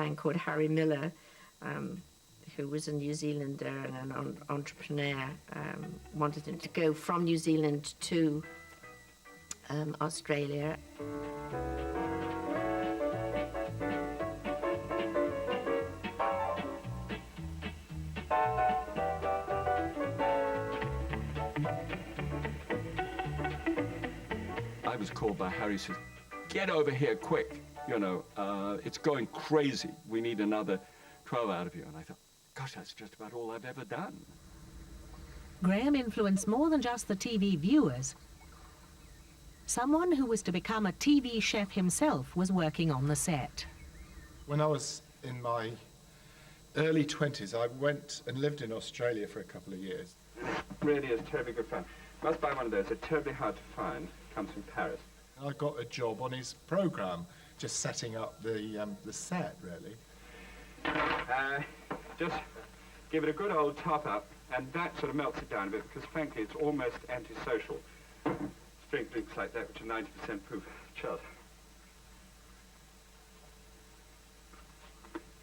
man called Harry Miller, who was a New Zealander and an entrepreneur, wanted him to go from New Zealand to Australia. I was called by Harry, said, "Get over here quick, you know, it's going crazy. We need another 12 out of you." And I thought, gosh, that's just about all I've ever done. Graham influenced more than just the TV viewers. Someone who was to become a TV chef himself was working on the set. When I was in my early 20s, I went and lived in Australia for a couple of years. Really is terribly good fun. Must buy one of those. They're terribly hard to find. Comes from Paris. I got a job on his programme, just setting up the set, really. Just give it a good old top up, and that sort of melts it down a bit, because frankly it's almost antisocial. Drink drinks like that, which are 90% proof. Cheers.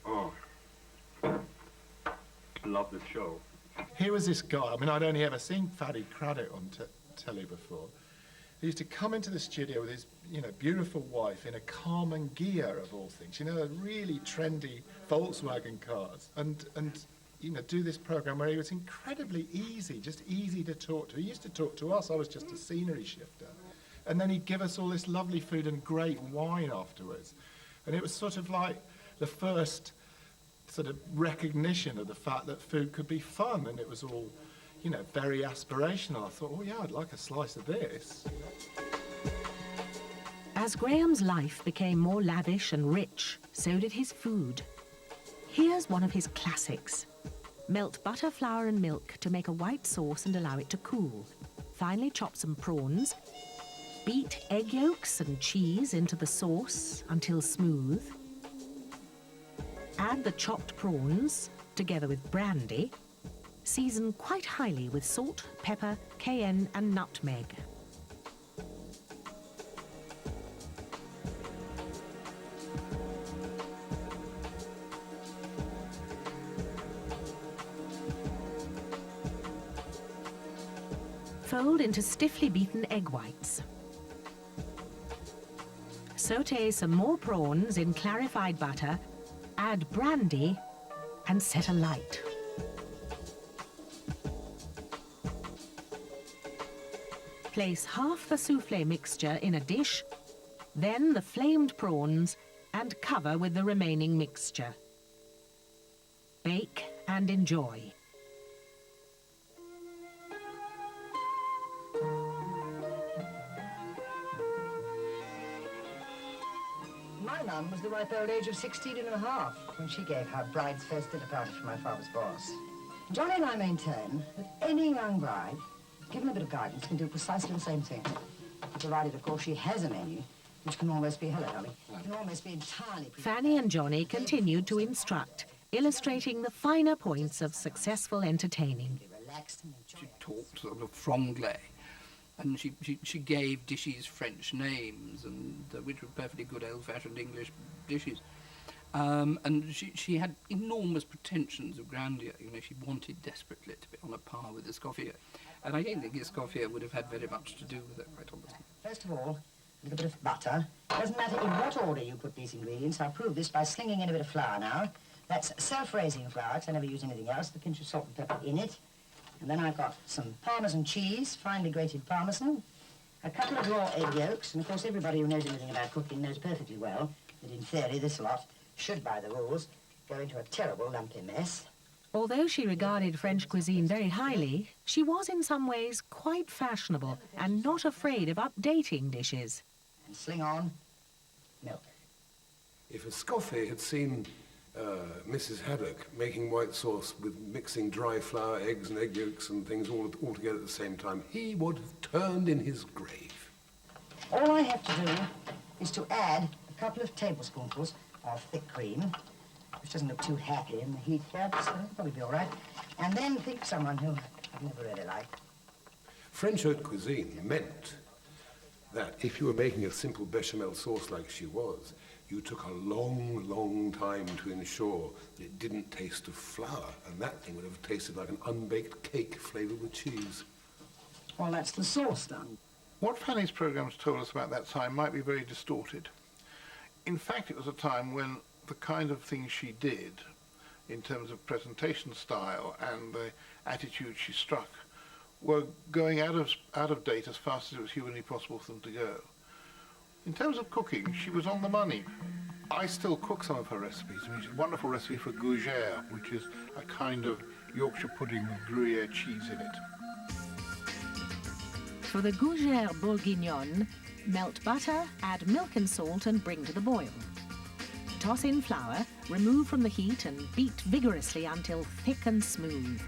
Oh, I love this show. Here was this guy, I mean, I'd only ever seen Fanny Cradock on telly before. He used to come into the studio with his, you know, beautiful wife in a Carmen Ghia, of all things, you know, a really trendy Volkswagen cars, and you know, do this programme where he was incredibly easy, just easy to talk to. He used to talk to us, I was just a scenery shifter. And then he'd give us all this lovely food and great wine afterwards. And it was sort of like the first sort of recognition of the fact that food could be fun, and it was all, you know, very aspirational. I thought, oh yeah, I'd like a slice of this. As Graham's life became more lavish and rich, so did his food. Here's one of his classics. Melt butter, flour and milk to make a white sauce and allow it to cool. Finally chop some prawns. Beat egg yolks and cheese into the sauce until smooth. Add the chopped prawns, together with brandy. Season quite highly with salt, pepper, cayenne and nutmeg. Fold into stiffly beaten egg whites. Sauté some more prawns in clarified butter, add brandy and set alight. Place half the soufflé mixture in a dish, then the flamed prawns, and cover with the remaining mixture. Bake and enjoy. My mum was the ripe old age of 16 and a half when she gave her bride's first dinner party for my father's boss. Johnny and I maintain that any young bride, given a bit of guidance, can do precisely the same thing. Provided, of course, she has a menu, which can almost be, hello, darling, can almost be entirely... Fanny and Johnny continued to instruct, illustrating the finer points of successful entertaining. She talked sort of franglais, and she gave dishes French names, and which were perfectly good old-fashioned English dishes. And she had enormous pretensions of grandeur. You know, she wanted desperately to be on a par with Escoffier. And I don't think Escoffier would have had very much to do with it, quite honestly. First of all, a little bit of butter. Doesn't matter in what order you put these ingredients. I'll prove this by slinging in a bit of flour now. That's self-raising flour, because I never use anything else. The pinch of salt and pepper in it. And then I've got some Parmesan cheese, finely grated Parmesan, a couple of raw egg yolks, and of course everybody who knows anything about cooking knows perfectly well that in theory this lot should, by the rules, go into a terrible lumpy mess. Although she regarded French cuisine very highly, she was in some ways quite fashionable and not afraid of updating dishes. And sling on milk. If Escoffier had seen Mrs. Haddock making white sauce with mixing dry flour, eggs and egg yolks and things all together at the same time, he would have turned in his grave. All I have to do is to add a couple of tablespoonfuls of thick cream, which doesn't look too happy in the heat here, but it'll probably be all right. And then think of someone who I've never really liked. French haute cuisine meant that if you were making a simple bechamel sauce like she was, you took a long, long time to ensure that it didn't taste of flour, and that thing would have tasted like an unbaked cake flavoured with cheese. Well, that's the sauce done. What Fanny's programmes told us about that time might be very distorted. In fact, it was a time when the kind of things she did, in terms of presentation style and the attitude she struck, were going out of date as fast as it was humanly possible for them to go. In terms of cooking, she was on the money. I still cook some of her recipes. I mean, she's a wonderful recipe for gougère, which is a kind of Yorkshire pudding with Gruyere cheese in it. For the gougère bourguignon, melt butter, add milk and salt and bring to the boil. Toss in flour, remove from the heat and beat vigorously until thick and smooth.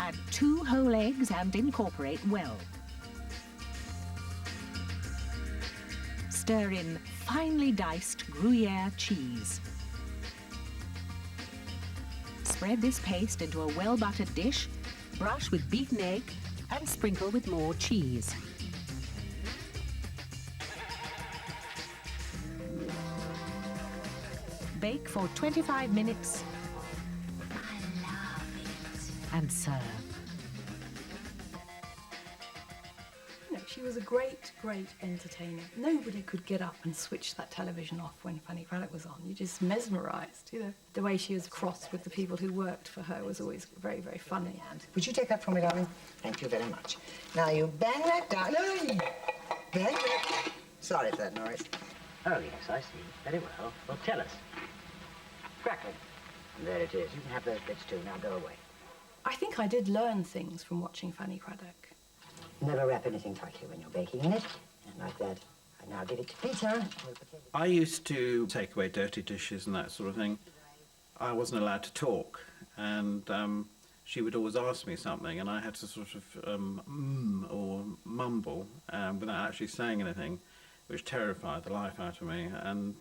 Add 2 whole eggs and incorporate well. Stir in finely diced Gruyere cheese. Spread this paste into a well-buttered dish, brush with beaten egg and sprinkle with more cheese. Bake for 25 minutes and serve. You know, she was a great, great entertainer. Nobody could get up and switch that television off when Fanny Cradock was on. You're just mesmerised, you know. The way she was cross with the people who worked for her was always very, very funny. And would you take that for me, darling? Thank you very much. Now you bang that down. Bang that. Sorry for that noise. Oh, yes, I see. Very well. Well, tell us. Crackling. And there it is. You can have those bits too. Now go away. I think I did learn things from watching Fanny Cradock. Never wrap anything tightly when you're baking in it. And like that, I now give it to Peter. I used to take away dirty dishes and that sort of thing. I wasn't allowed to talk, and she would always ask me something, and I had to sort of or mumble without actually saying anything, which terrified the life out of me. And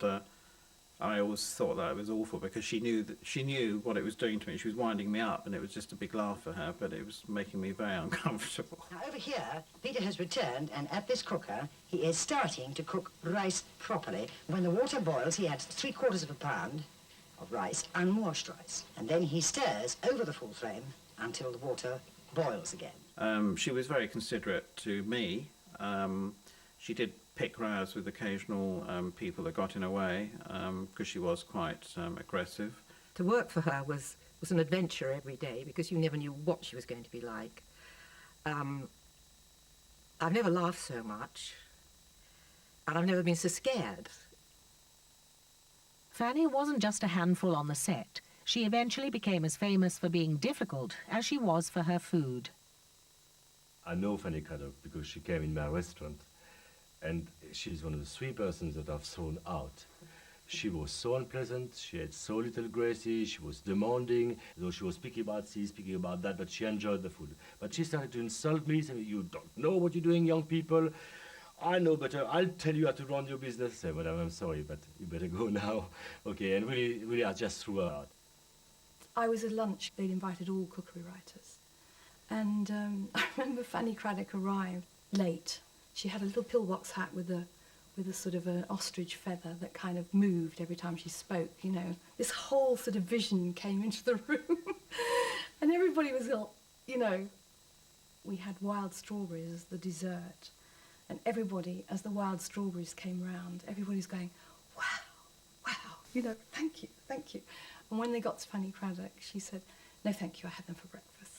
I always thought that it was awful because she knew what it was doing to me. She was winding me up, and it was just a big laugh for her, but it was making me very uncomfortable. Now over here, Peter has returned, and at this cooker, he is starting to cook rice properly. When the water boils, he adds 3/4 of a pound of rice, unwashed rice, and then he stirs over the full flame until the water boils again. She was very considerate to me. She did pick rows with occasional people that got in her way because she was quite aggressive. To work for her was an adventure every day because you never knew what she was going to be like. I've never laughed so much, and I've never been so scared. Fanny wasn't just a handful on the set. She eventually became as famous for being difficult as she was for her food. I know Fanny Cradock because she came in my restaurant, and she's one of the 3 persons that I've thrown out. She was so unpleasant, she had so little graces, she was demanding, though she was speaking about this, speaking about that, but she enjoyed the food. But she started to insult me, saying, "You don't know what you're doing, young people. I know better. I'll tell you how to run your business." I said, "Madam, I'm sorry, but you better go now." Okay, and really, I just threw her out. I was at lunch. They'd invited all cookery writers. And I remember Fanny Cradock arrived late. She had a little pillbox hat with a sort of an ostrich feather that kind of moved every time she spoke, you know. This whole sort of vision came into the room. And everybody was, you know, we had wild strawberries as the dessert. And everybody, as the wild strawberries came round, everybody's going, "Wow, wow, you know, thank you, thank you." And when they got to Fanny Cradock, she said, "No, thank you, I had them for breakfast."